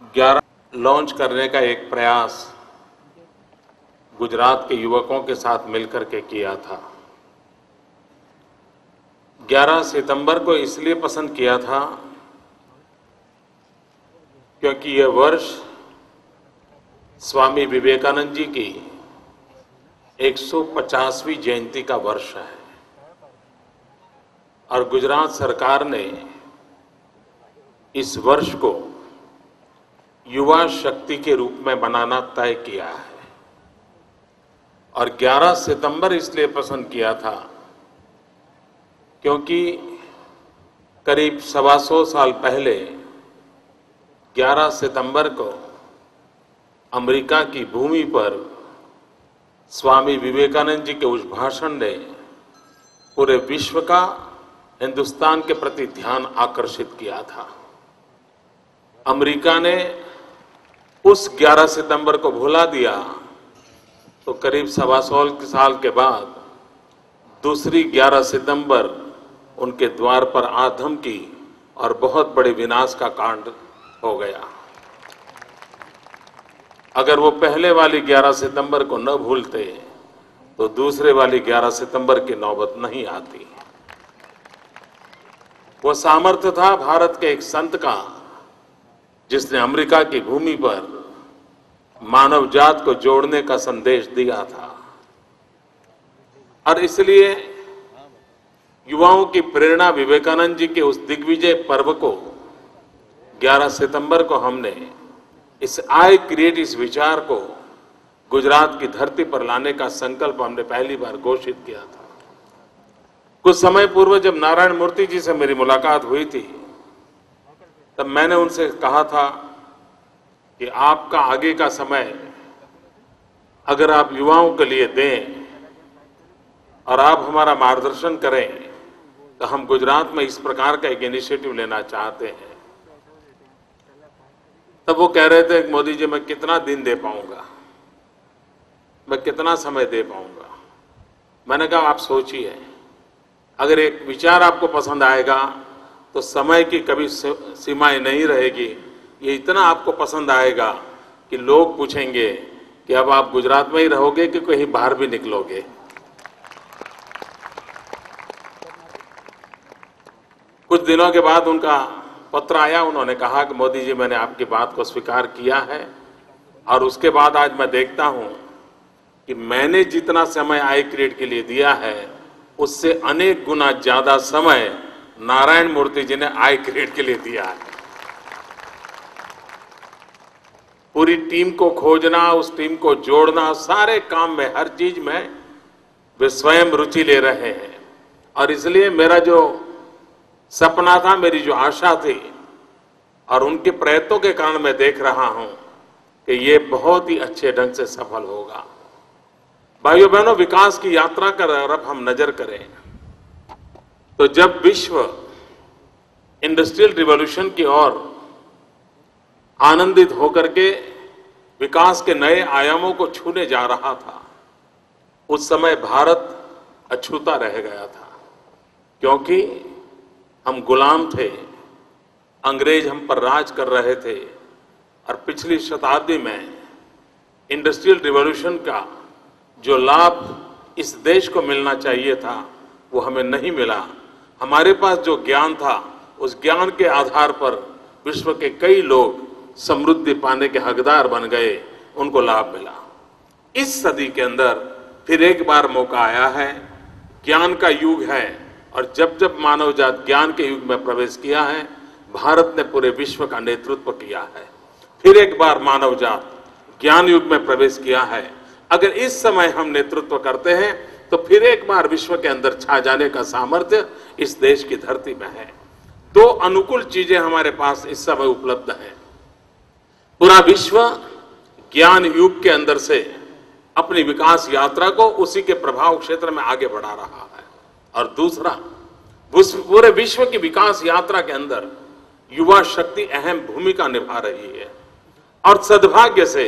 11 launch करने का एक प्रयास गुजरात के युवकों के साथ मिलकर के किया था। 11 सितंबर को इसलिए पसंद किया था क्योंकि यह वर्ष स्वामी विवेकानंद जी की 150वीं जयंती का वर्ष है और गुजरात सरकार ने इस वर्ष को युवा शक्ति के रूप में बनाना तय किया है। और 11 सितंबर इसलिए पसंद किया था क्योंकि करीब 125 साल पहले 11 सितंबर को अमेरिका की भूमि पर स्वामी विवेकानंद जी के उस भाषण ने पूरे विश्व का हिंदुस्तान के प्रति ध्यान आकर्षित किया था। अमेरिका ने उस 11 सितंबर को भुला दिया तो करीब 125 साल के बाद दूसरी 11 सितंबर उनके द्वार पर आधम की और बहुत बड़े विनाश का कांड हो गया। अगर वो पहले वाली 11 सितंबर को न भूलते तो दूसरे वाली 11 सितंबर की नौबत नहीं आती। वो सामर्थ्य था भारत के एक संत का जिसने अमेरिका की भूमि पर मानव जात को जोड़ने का संदेश दिया था। और इसलिए युवाओं की प्रेरणा विवेकानंद जी के उस दिग्विजय पर्व को 11 सितंबर को हमने इस आई क्रिएट इस विचार को गुजरात की धरती पर लाने का संकल्प हमने पहली बार घोषित किया था। कुछ समय पूर्व जब नारायण मूर्ति जी से मेरी मुलाकात हुई थी तब मैंने उनसे कहा था कि आपका आगे का समय अगर आप युवाओं के लिए दें और आप हमारा मार्गदर्शन करें तो हम गुजरात में इस प्रकार का एक इनिशिएटिव लेना चाहते हैं। तब वो कह रहे थे कि मोदी जी मैं कितना दिन दे पाऊंगा, मैं कितना समय दे पाऊंगा। मैंने कहा आप सोचिए, अगर एक विचार आपको पसंद आएगा तो समय की कभी सीमाएं नहीं रहेगी। ये इतना आपको पसंद आएगा कि लोग पूछेंगे कि अब आप गुजरात में ही रहोगे कि कहीं बाहर भी निकलोगे। कुछ दिनों के बाद उनका पत्र आया, उन्होंने कहा कि मोदी जी मैंने आपकी बात को स्वीकार किया है और उसके बाद आज मैं देखता हूं कि मैंने जितना समय आई क्रिएट के लिए दिया है उससे अनेक गुना ज्यादा समय नारायण मूर्ति जी ने आई क्रिएट के लिए दिया है। पूरी टीम को खोजना, उस टीम को जोड़ना, सारे काम में, हर चीज में वे स्वयं रुचि ले रहे हैं। और इसलिए मेरा जो सपना था, मेरी जो आशा थी और उनके प्रयत्नों के कारण मैं देख रहा हूं कि ये बहुत ही अच्छे ढंग से सफल होगा। भाइयों बहनों, विकास की यात्रा का अगर हम नजर करें तो जब विश्व इंडस्ट्रियल रिवॉल्यूशन की ओर आनंदित होकर के विकास के नए आयामों को छूने जा रहा था, उस समय भारत अछूता रह गया था क्योंकि हम गुलाम थे, अंग्रेज हम पर राज कर रहे थे। और पिछली शताब्दी में इंडस्ट्रियल रिवॉल्यूशन का जो लाभ इस देश को मिलना चाहिए था वो हमें नहीं मिला। हमारे पास जो ज्ञान था उस ज्ञान के आधार पर विश्व के कई लोग समृद्धि पाने के हकदार बन गए, उनको लाभ मिला। इस सदी के अंदर फिर एक बार मौका आया है, ज्ञान का युग है और जब जब मानव जात ज्ञान के युग में प्रवेश किया है, भारत ने पूरे विश्व का नेतृत्व किया है। फिर एक बार मानव जात ज्ञान युग में प्रवेश किया है। अगर इस समय हम नेतृत्व करते हैं तो फिर एक बार विश्व के अंदर छा जाने का सामर्थ्य इस देश की धरती में है। दो अनुकूल चीजें हमारे पास इस समय उपलब्ध हैं। पूरा विश्व ज्ञान युग के अंदर से अपनी विकास यात्रा को उसी के प्रभाव क्षेत्र में आगे बढ़ा रहा है और दूसरा, पूरे विश्व की विकास यात्रा के अंदर युवा शक्ति अहम भूमिका निभा रही है। और सद्भाग्य से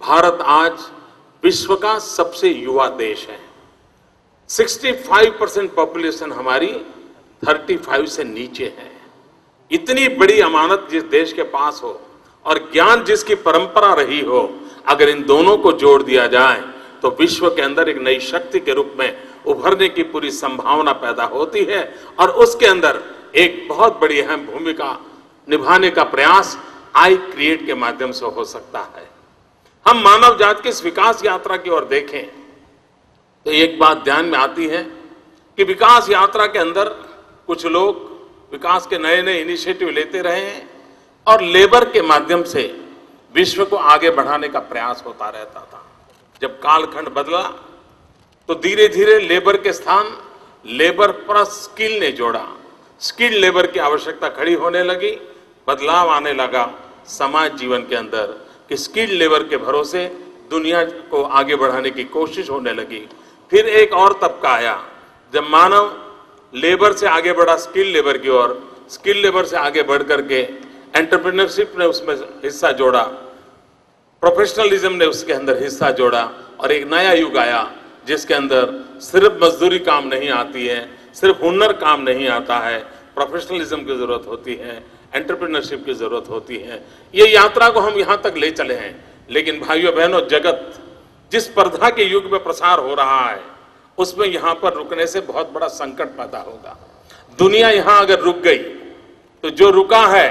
भारत आज विश्व का सबसे युवा देश है। 65% पॉपुलेशन हमारी 35 से नीचे है। इतनी बड़ी अमानत जिस देश के पास हो और ज्ञान जिसकी परंपरा रही हो, अगर इन दोनों को जोड़ दिया जाए तो विश्व के अंदर एक नई शक्ति के रूप में उभरने की पूरी संभावना पैदा होती है और उसके अंदर एक बहुत बड़ी अहम भूमिका निभाने का प्रयास आई क्रिएट के माध्यम से हो सकता है। हम मानव जाति की इस विकास यात्रा की ओर देखें तो एक बात ध्यान में आती है कि विकास यात्रा के अंदर कुछ लोग विकास के नए नए इनिशिएटिव लेते रहे हैं और लेबर के माध्यम से विश्व को आगे बढ़ाने का प्रयास होता रहता था। जब कालखंड बदला तो धीरे धीरे लेबर के स्थान लेबर प्लस स्किल ने जोड़ा, स्किल्ड लेबर की आवश्यकता खड़ी होने लगी, बदलाव आने लगा समाज जीवन के अंदर कि स्किल्ड लेबर के भरोसे दुनिया को आगे बढ़ाने की कोशिश होने लगी। फिर एक और तबका आया जब मानव लेबर से आगे बढ़ा स्किल्ड लेबर की ओर, स्किल्ड लेबर से आगे बढ़ करके एंटरप्रेन्योरशिप ने उसमें हिस्सा जोड़ा, प्रोफेशनलिज्म ने उसके अंदर हिस्सा जोड़ा और एक नया युग आया जिसके अंदर सिर्फ मजदूरी काम नहीं आती है, सिर्फ हुनर काम नहीं आता है, प्रोफेशनलिज्म की जरूरत होती है, एंटरप्रेन्योरशिप की जरूरत होती है। ये यात्रा को हम यहां तक ले चले हैं, लेकिन भाइयों बहनों, जगत जिस स्पर्धा के युग में प्रसार हो रहा है उसमें यहां पर रुकने से बहुत बड़ा संकट पैदा होगा। दुनिया यहां अगर रुक गई तो जो रुका है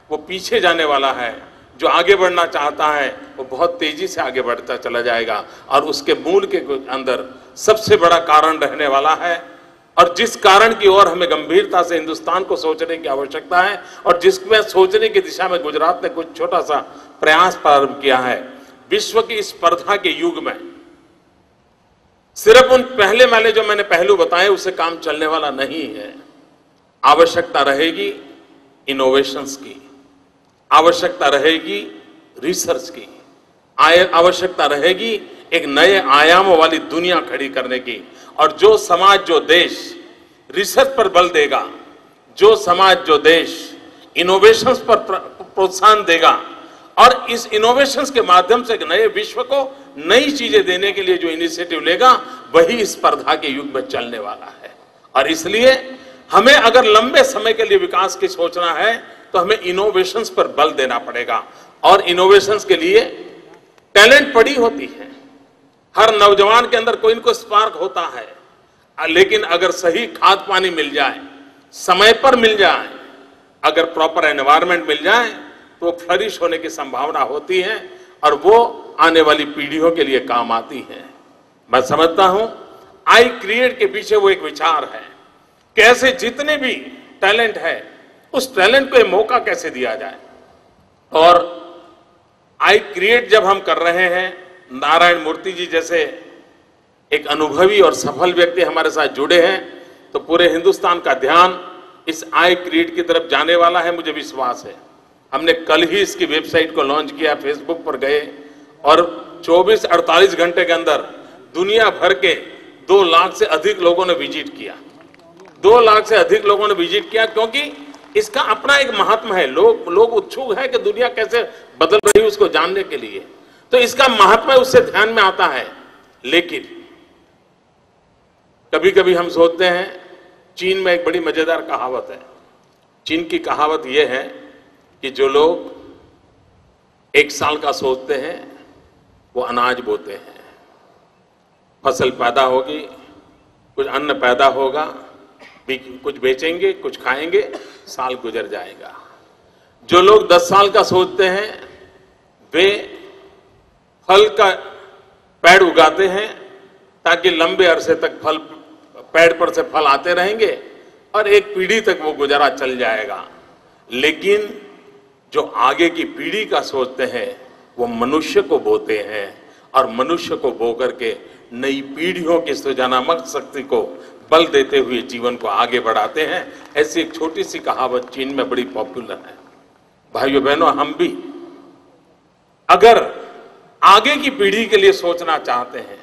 वो पीछे जाने वाला है, जो आगे बढ़ना चाहता है वो बहुत तेजी से आगे बढ़ता चला जाएगा और उसके मूल के अंदर सबसे बड़ा कारण रहने वाला है और जिस कारण की ओर हमें गंभीरता से हिंदुस्तान को सोचने की आवश्यकता है और जिसमें सोचने की दिशा में गुजरात ने कुछ छोटा सा प्रयास प्रारंभ किया है। विश्व की स्पर्धा के युग में सिर्फ उन पहले वाले जो मैंने पहलू बताए उससे काम चलने वाला नहीं है। आवश्यकता रहेगी इनोवेशंस की, आवश्यकता रहेगी रिसर्च की, आवश्यकता रहेगी एक नए आयामों वाली दुनिया खड़ी करने की। और जो समाज जो देश रिसर्च पर बल देगा, जो समाज जो देश इनोवेशंस पर प्रोत्साहन देगा और इस इनोवेशंस के माध्यम से नए विश्व को नई चीजें देने के लिए जो इनिशिएटिव लेगा वही स्पर्धा के युग में चलने वाला है। और इसलिए हमें अगर लंबे समय के लिए विकास की सोचना है तो हमें इनोवेशंस पर बल देना पड़ेगा और इनोवेशंस के लिए टैलेंट पड़ी होती है। हर नौजवान के अंदर कोई न कोई स्पार्क होता है, लेकिन अगर सही खाद पानी मिल जाए, समय पर मिल जाए, अगर प्रॉपर एनवायरनमेंट मिल जाए तो वो फ्लरिश होने की संभावना होती है और वो आने वाली पीढ़ियों के लिए काम आती है। मैं समझता हूं आई क्रिएट के पीछे वो एक विचार है, कैसे जितने भी टैलेंट है उस टैलेंट को एक मौका कैसे दिया जाए। और आई क्रिएट जब हम कर रहे हैं, नारायण मूर्ति जी जैसे एक अनुभवी और सफल व्यक्ति हमारे साथ जुड़े हैं, तो पूरे हिंदुस्तान का ध्यान इस आई क्रिएट की तरफ जाने वाला है, मुझे विश्वास है। हमने कल ही इसकी वेबसाइट को लॉन्च किया, फेसबुक पर गए और 24-48 घंटे के अंदर दुनिया भर के 2 लाख से अधिक लोगों ने विजिट किया। 2 लाख से अधिक लोगों ने विजिट किया क्योंकि इसका अपना एक महात्मा है। लोग उत्सुक है कि दुनिया कैसे बदल रही है उसको जानने के लिए, तो इसका महात्मा उससे ध्यान में आता है। लेकिन कभी कभी हम सोचते हैं, चीन में एक बड़ी मजेदार कहावत है। चीन की कहावत यह है कि जो लोग 1 साल का सोचते हैं वो अनाज बोते हैं, फसल पैदा होगी, कुछ अन्न पैदा होगा, कुछ बेचेंगे, कुछ खाएंगे, साल गुजर जाएगा। जो लोग 10 साल का सोचते हैं वे फल का पेड़ उगाते हैं ताकि लंबे अरसे तक फल पेड़ पर से फल आते रहेंगे और एक पीढ़ी तक वो गुजारा चल जाएगा। लेकिन जो आगे की पीढ़ी का सोचते हैं वो मनुष्य को बोते हैं और मनुष्य को बो करके नई पीढ़ियों की सृजनात्मक शक्ति को बल देते हुए जीवन को आगे बढ़ाते हैं। ऐसी एक छोटी सी कहावत चीन में बड़ी पॉपुलर है। भाइयों बहनों, हम भी अगर आगे की पीढ़ी के लिए सोचना चाहते हैं,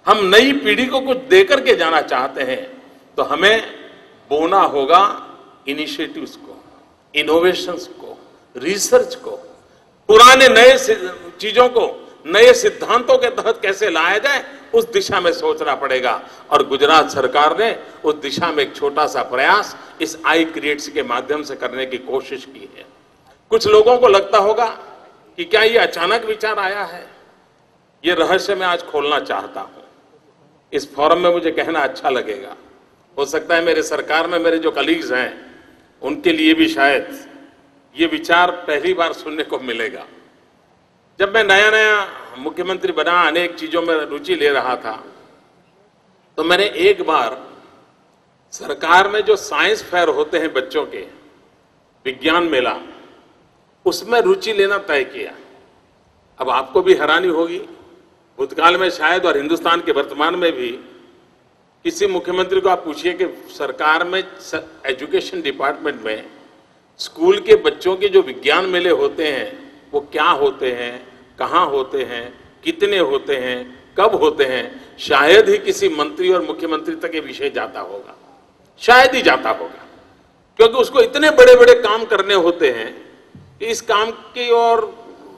हम नई पीढ़ी को कुछ देकर के जाना चाहते हैं, तो हमें बोना होगा इनिशिएटिव्स को, इनोवेशंस को, रिसर्च को, पुराने नए चीजों को नए सिद्धांतों के तहत कैसे लाया जाए उस दिशा में सोचना पड़ेगा। और गुजरात सरकार ने उस दिशा में एक छोटा सा प्रयास इस आई क्रिएट्स के माध्यम से करने की कोशिश की है। कुछ लोगों को लगता होगा कि क्या ये अचानक विचार आया है? ये रहस्य मैं आज खोलना चाहता हूं। इस फोरम में मुझे कहना अच्छा लगेगा। हो सकता है मेरे सरकार में मेरे जो कलीग्स हैं उनके लिए भी शायद ये विचार पहली बार सुनने को मिलेगा। जब मैं नया नया मुख्यमंत्री बना, अनेक चीजों में रुचि ले रहा था, तो मैंने एक बार सरकार में जो साइंस फेयर होते हैं बच्चों के, विज्ञान मेला, उसमें रुचि लेना तय किया। अब आपको भी हैरानी होगी, भूतकाल में शायद और हिंदुस्तान के वर्तमान में भी किसी मुख्यमंत्री को आप पूछिए कि सरकार में एजुकेशन डिपार्टमेंट में स्कूल के बच्चों के जो विज्ञान मेले होते हैं वो क्या होते हैं, कहाँ होते हैं, कितने होते हैं, कब होते हैं, शायद ही किसी मंत्री और मुख्यमंत्री तक ये विषय जाता होगा, शायद ही जाता होगा, क्योंकि उसको इतने बड़े बड़े काम करने होते हैं कि इस काम की ओर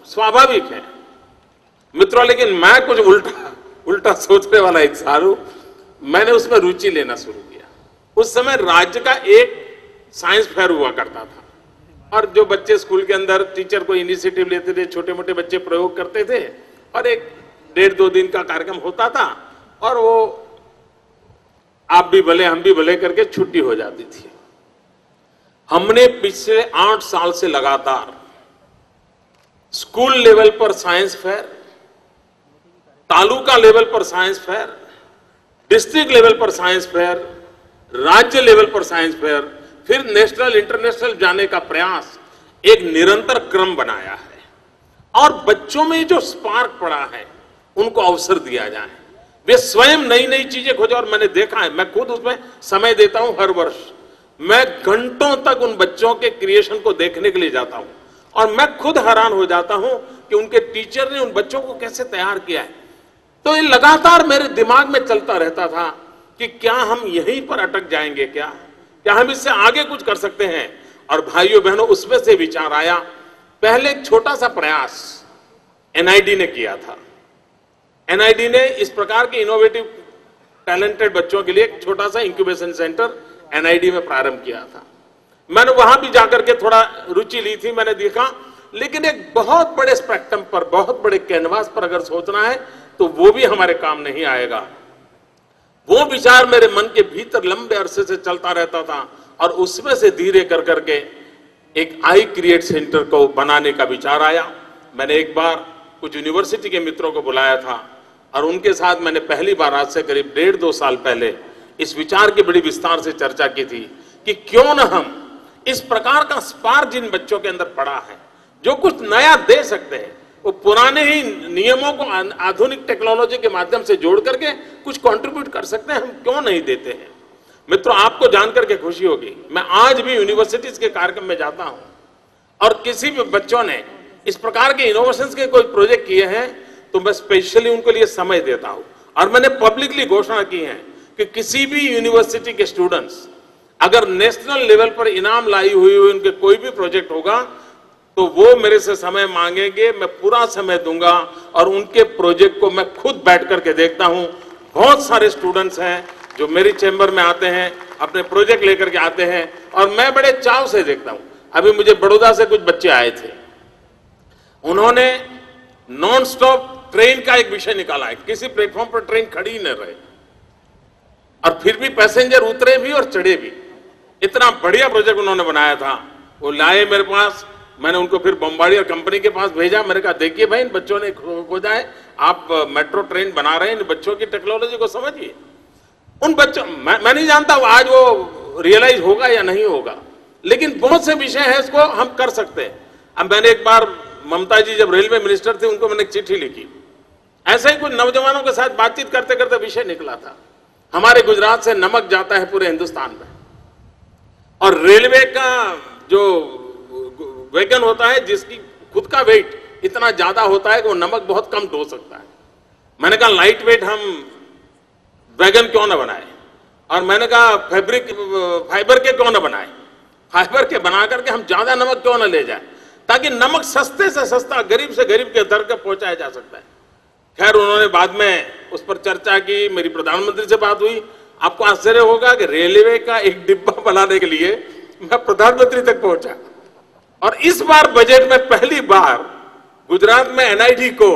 स्वाभाविक है। मित्रों, लेकिन मैं कुछ उल्टा सोचने वाला इंसान हूं। मैंने उसमें रुचि लेना शुरू किया। उस समय राज्य का एक साइंस फेयर हुआ करता था और जो बच्चे स्कूल के अंदर टीचर को इनिशिएटिव लेते थे, छोटे मोटे बच्चे प्रयोग करते थे और एक 1.5-2 दिन का कार्यक्रम होता था और वो आप भी भले हम भी भले करके छुट्टी हो जाती थी। हमने पिछले 8 साल से लगातार स्कूल लेवल पर साइंस फेयर, तालुका लेवल पर साइंस फेयर, डिस्ट्रिक्ट लेवल पर साइंस फेयर, राज्य लेवल पर साइंस फेयर, फिर नेशनल इंटरनेशनल जाने का प्रयास एक निरंतर क्रम बनाया है और बच्चों में जो स्पार्क पड़ा है उनको अवसर दिया जाए, वे स्वयं नई नई चीजें खोजें। और मैंने देखा है, मैं खुद उसमें समय देता हूं। हर वर्ष मैं घंटों तक उन बच्चों के क्रिएशन को देखने के लिए जाता हूं और मैं खुद हैरान हो जाता हूं कि उनके टीचर ने उन बच्चों को कैसे तैयार किया है। तो ये लगातार मेरे दिमाग में चलता रहता था कि क्या हम यहीं पर अटक जाएंगे, क्या हम इससे आगे कुछ कर सकते हैं। और भाइयों बहनों, उसमें से विचार आया। पहले एक छोटा सा प्रयास एनआईडी ने किया था। एनआईडी ने इस प्रकार के इनोवेटिव टैलेंटेड बच्चों के लिए एक छोटा सा इंक्यूबेशन सेंटर एनआईडी में प्रारंभ किया था। मैंने वहां भी जाकर के थोड़ा रुचि ली थी, मैंने देखा। लेकिन एक बहुत बड़े स्पेक्ट्रम पर, बहुत बड़े कैनवास पर अगर सोचना है तो वो भी हमारे काम नहीं आएगा। वो विचार मेरे मन के भीतर लंबे अरसे से चलता रहता था और उसमें से धीरे कर करके एक आई क्रिएट सेंटर को बनाने का विचार आया। मैंने एक बार कुछ यूनिवर्सिटी के मित्रों को बुलाया था और उनके साथ मैंने पहली बार आज से करीब 1.5-2 साल पहले इस विचार की बड़ी विस्तार से चर्चा की थी कि क्यों न हम इस प्रकार का स्पार्क जिन बच्चों के अंदर पड़ा है, जो कुछ नया दे सकते हैं, वो पुराने ही नियमों को आधुनिक टेक्नोलॉजी के माध्यम से जोड़ करके कुछ कंट्रीब्यूट कर सकते हैं, हम क्यों नहीं देते हैं। मित्रों, आपको जानकर के खुशी होगी, मैं आज भी यूनिवर्सिटीज के कार्यक्रम में जाता हूं और किसी भी बच्चों ने इस प्रकार के इनोवेशंस के कोई प्रोजेक्ट किए हैं तो मैं स्पेशली उनके लिए समय देता हूं। और मैंने पब्लिकली घोषणा की है कि किसी भी यूनिवर्सिटी के स्टूडेंट्स अगर नेशनल लेवल पर इनाम लाई हुई उनके कोई भी प्रोजेक्ट होगा तो वो मेरे से समय मांगेंगे, मैं पूरा समय दूंगा और उनके प्रोजेक्ट को मैं खुद बैठ करके देखता हूं। बहुत सारे स्टूडेंट्स हैं जो मेरी चैम्बर में आते हैं, अपने प्रोजेक्ट लेकर के आते हैं और मैं बड़े चाव से देखता हूं। अभी मुझे बड़ौदा से कुछ बच्चे आए थे, उन्होंने नॉन स्टॉप ट्रेन का एक विषय निकाला है। किसी प्लेटफॉर्म पर ट्रेन खड़ी ही न रहे और फिर भी पैसेंजर उतरे भी और चढ़े भी। इतना बढ़िया प्रोजेक्ट उन्होंने बनाया था। वो लाए मेरे पास, मैंने उनको फिर बम्बार्डियर कंपनी के पास भेजा। मैंने कहा, देखिए भाई, इन बच्चों ने खोजा है, आप मेट्रो ट्रेन बना रहे हैं, इन बच्चों की टेक्नोलॉजी को समझिए। उन बच्चों, मैं नहीं जानता आज वो रियलाइज होगा या नहीं होगा, लेकिन बहुत से विषय हैं इसको हम कर सकते हैं। अब मैंने एक बार, ममता जी जब रेलवे मिनिस्टर थे, उनको मैंने एक चिट्ठी लिखी। ऐसे ही कुछ नौजवानों के साथ बातचीत करते करते विषय निकला था, हमारे गुजरात से नमक जाता है पूरे हिंदुस्तान में और रेलवे का जो वैगन होता है जिसकी खुद का वेट इतना ज्यादा होता है कि वो नमक बहुत कम ढो सकता है। मैंने कहा, लाइट वेट हम वैगन क्यों ना बनाए, और मैंने कहा फाइबर के क्यों ना बनाए, फाइबर के बना करके हम ज्यादा नमक क्यों ना ले जाए, ताकि नमक सस्ते से सस्ता गरीब से गरीब के दर तक पहुंचाया जा सकता है। खैर, उन्होंने बाद में उस पर चर्चा की, मेरी प्रधानमंत्री से बात हुई। आपको आश्चर्य होगा कि रेलवे का एक डिब्बा बनाने के लिए मैं प्रधानमंत्री तक पहुंचा और इस बार बजट में पहली बार गुजरात में एनआईटी को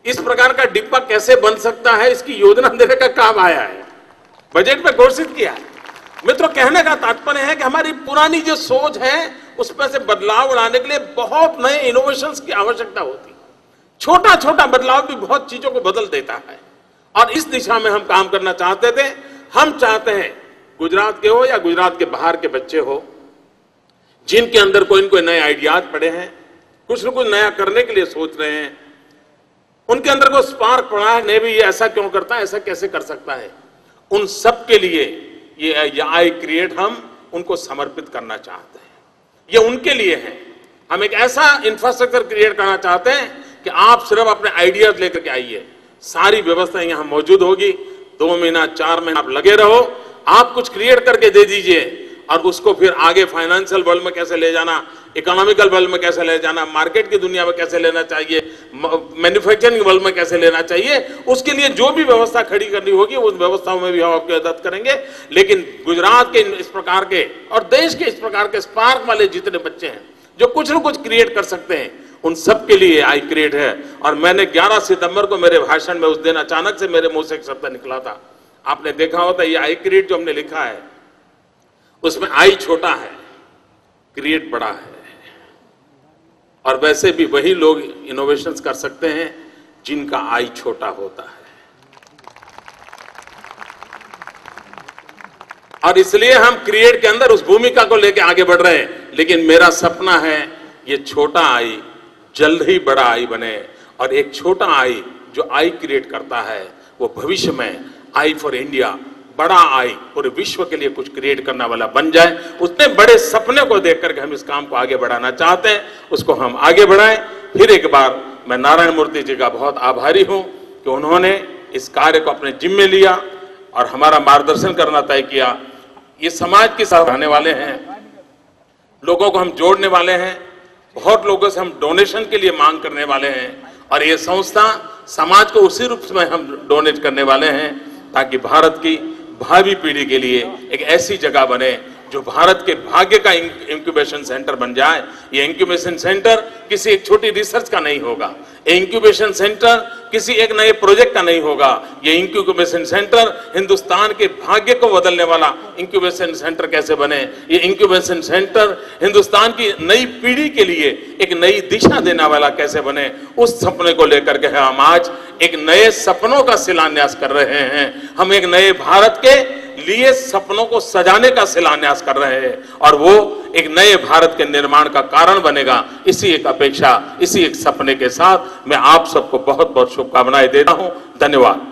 इस प्रकार का डिब्बा कैसे बन सकता है, इसकी योजना देने का काम आया है, बजट में घोषित किया है। मित्रों, कहने का तात्पर्य है कि हमारी पुरानी जो सोच है उसमें से बदलाव लाने के लिए बहुत नए इनोवेशंस की आवश्यकता होती है। छोटा छोटा बदलाव भी बहुत चीजों को बदल देता है और इस दिशा में हम काम करना चाहते थे। हम चाहते हैं गुजरात के हो या गुजरात के बाहर के बच्चे हो, जिनके अंदर कोई न कोई नए आइडियाज पड़े हैं, कुछ न कुछ नया करने के लिए सोच रहे हैं, उनके अंदर को स्पार्क पड़ा है, नहीं भी ये ऐसा क्यों करता है, ऐसा कैसे कर सकता है, उन सब के लिए ये आई क्रिएट हम उनको समर्पित करना चाहते हैं। ये उनके लिए है। हम एक ऐसा इंफ्रास्ट्रक्चर क्रिएट करना चाहते हैं कि आप सिर्फ अपने आइडियाज लेकर के आइए, सारी व्यवस्था यहां मौजूद होगी। 2 महीना 4 महीना आप लगे रहो, आप कुछ क्रिएट करके दे दीजिए और उसको फिर आगे फाइनेंशियल वर्ल्ड में कैसे ले जाना, इकोनॉमिकल वर्ल्ड में कैसे ले जाना, मार्केट की दुनिया में कैसे लेना चाहिए, मैन्युफैक्चरिंग वर्ल्ड में कैसे लेना चाहिए, उसके लिए जो भी व्यवस्था खड़ी करनी होगी उस व्यवस्थाओं में भी हम आपकी मदद करेंगे। लेकिन गुजरात के इस प्रकार के और देश के इस प्रकार के स्पार्क वाले जितने बच्चे हैं जो कुछ न कुछ क्रिएट कर सकते हैं, उन सब के लिए आई क्रिएट है। और मैंने 11 सितंबर को मेरे भाषण में उस दिन अचानक से मेरे मुंह से एक शब्द निकला था, आपने देखा होता, ये आई क्रिएट जो हमने लिखा है उसमें आई छोटा है, क्रिएट बड़ा है। और वैसे भी वही लोग इनोवेशंस कर सकते हैं जिनका आई छोटा होता है। और इसलिए हम क्रिएट के अंदर उस भूमिका को लेकर आगे बढ़ रहे हैं। लेकिन मेरा सपना है ये छोटा आई जल्द ही बड़ा आई बने, और एक छोटा आई जो आई क्रिएट करता है वो भविष्य में आई फॉर इंडिया, बड़ा आई पूरे विश्व के लिए कुछ क्रिएट करने वाला बन जाए। उतने बड़े सपने को देख करके हम इस काम को आगे बढ़ाना चाहते हैं, उसको हम आगे बढ़ाएं। फिर एक बार मैं नारायण मूर्ति जी का बहुत आभारी हूं कि उन्होंने इस कार्य को अपने जिम्मे लिया और हमारा मार्गदर्शन करना तय किया। ये समाज के साथ रहने वाले हैं, लोगों को हम जोड़ने वाले हैं, बहुत लोगों से हम डोनेशन के लिए मांग करने वाले हैं, और ये संस्था समाज को उसी रूप में हम डोनेट करने वाले हैं ताकि भारत की भावी पीढ़ी के लिए एक ऐसी जगह बने जो भारत के भाग्य का इंक्यूबेशन सेंटर बन जाए। ये इंक्यूबेशन सेंटर किसी एक छोटी रिसर्च का नहीं होगा, ये इंक्यूबेशन सेंटर किसी एक नए प्रोजेक्ट का नहीं होगा, ये इंक्यूबेशन सेंटर हिंदुस्तान के भाग्य को बदलने वाला इंक्यूबेशन सेंटर कैसे बने, ये इंक्यूबेशन सेंटर हिंदुस्तान की नई पीढ़ी के लिए एक नई दिशा देने वाला कैसे बने, उस सपने को लेकर के हम आज एक नए सपनों का शिलान्यास कर रहे हैं। हम एक नए भारत के लिए सपनों को सजाने का शिलान्यास कर रहे हैं और वो एक नए भारत के निर्माण का कारण बनेगा। इसी एक अपेक्षा, इसी एक सपने के साथ मैं आप सबको बहुत बहुत शुभकामनाएं देता हूं। धन्यवाद।